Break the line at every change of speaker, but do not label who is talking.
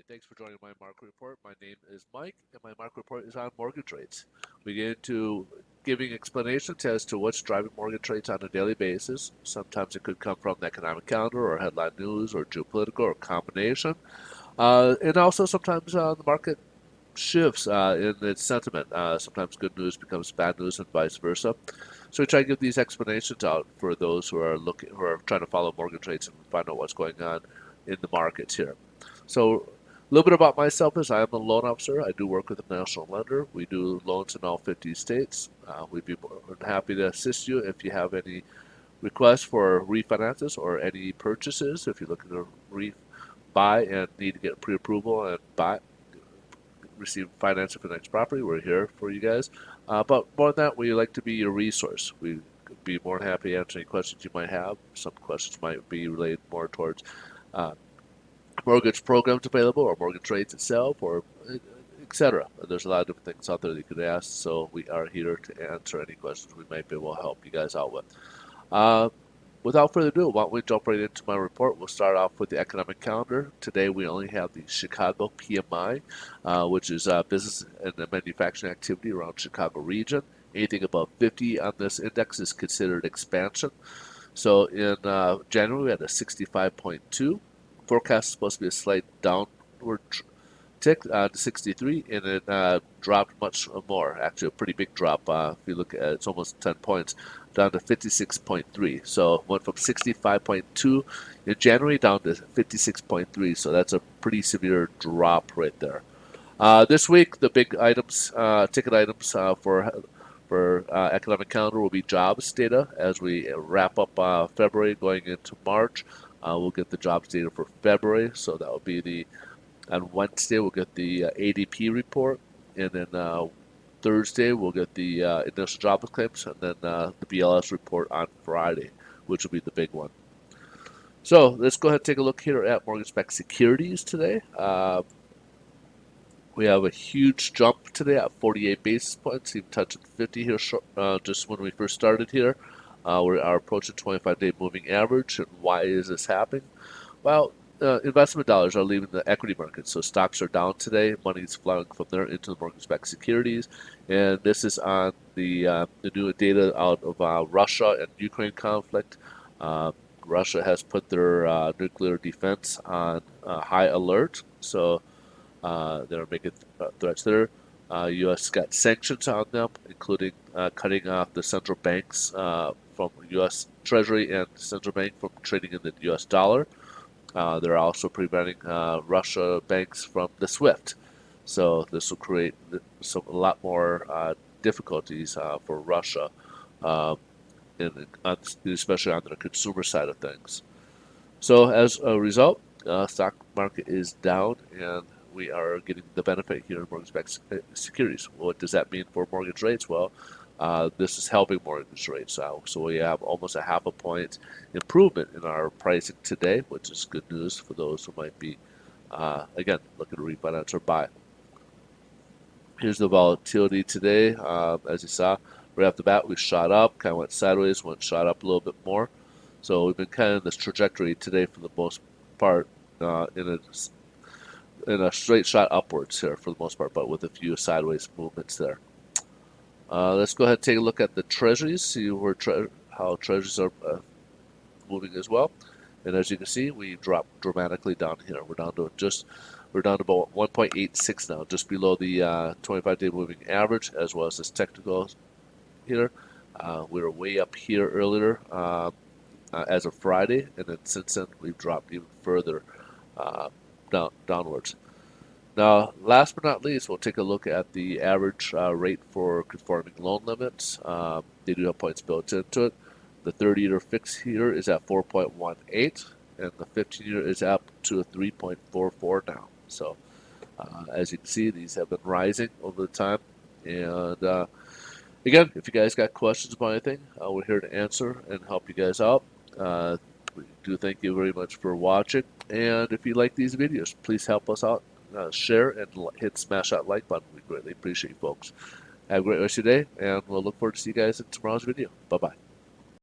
Thanks for joining my market report. My name is Mike, and my market report is on mortgage rates. We get into giving explanations as to what's driving mortgage rates on a daily basis. Sometimes it could come from the economic calendar or headline news or geopolitical or combination. And also sometimes the market shifts in its sentiment. Sometimes good news becomes bad news and vice versa. So we try to give these explanations out for those who are trying to follow mortgage rates and find out what's going on in the markets here. So a little bit about myself is I am a loan officer. I do work with a national lender. We do loans in all 50 states. We'd be more than happy to assist you if you have any requests for refinances or any purchases. If you're looking to buy and need to get pre-approval and receive financing for the next property, we're here for you guys. But more than that, we like to be your resource. We could be more than happy to answer any questions you might have. Some questions might be related more towards uh, mortgage programs available or mortgage rates itself or etc. There's a lot of different things out there that you could ask, so we are here to answer any questions we might be able to help you guys out with. Uh, Without further ado, why don't we jump right into my report? We'll start off with the economic calendar. Today we only have the Chicago PMI, which is business and manufacturing activity around Chicago region. Anything above 50 on this index is considered expansion. So in January we had a 65.2. Forecast is supposed to be a slight downward tick to 63, and it dropped much more. Actually, a pretty big drop. If you look at it, it's almost 10 points, down to 56.3. So went from 65.2 in January down to 56.3. So that's a pretty severe drop right there. This week, the big items, ticket items for economic calendar will be jobs data as we wrap up February going into March. We'll get the jobs data for February, so that will be on Wednesday we'll get the ADP report, and then Thursday we'll get the initial jobless claims, and then the BLS report on Friday, which will be the big one. So let's go ahead and take a look here at mortgage-backed securities today. We have a huge jump today at 48 basis points, even touching 50 here just when we first started here. We are approaching 25-day moving average. And why is this happening? Well, investment dollars are leaving the equity market, so stocks are down today. Money is flowing from there into the mortgage-backed securities, and this is on the new data out of Russia and Ukraine conflict. Russia has put their nuclear defense on high alert, so they're making threats there. U.S. got sanctions on them, including cutting off the central banks from U.S. Treasury and central bank from trading in the U.S. dollar. They're also preventing Russia banks from the SWIFT. So this will create a lot more difficulties for Russia, especially on the consumer side of things. So as a result, stock market is down, and we are getting the benefit here in mortgage-backed securities. What does that mean for mortgage rates? Well, this is helping mortgage rates out. So we have almost a half a point improvement in our pricing today, which is good news for those who might be, again, looking to refinance or buy. Here's the volatility today. As you saw, right off the bat, we shot up, kind of went sideways, shot up a little bit more. So we've been kind of in this trajectory today for the most part, in a straight shot upwards here for the most part, but with a few sideways movements there. Let's go ahead and take a look at the Treasuries, see how Treasuries are moving as well. And as you can see, we dropped dramatically down here. We're down to about 1.86 now, just below the 25-day moving average, as well as this technical here. We were way up here earlier as of Friday, and then since then we've dropped even further downwards. Now, last but not least, we'll take a look at the average rate for conforming loan limits. They do have points built into it. The 30-year fix here is at 4.18, and the 15-year is up to a 3.44 now. So, as you can see, these have been rising over the time. And again, if you guys got questions about anything, we're here to answer and help you guys out. We do thank you very much for watching. And if you like these videos, please help us out. Share and smash that like button. We greatly appreciate you folks. Have a great rest of your day, and we'll look forward to see you guys in tomorrow's video. Bye-bye.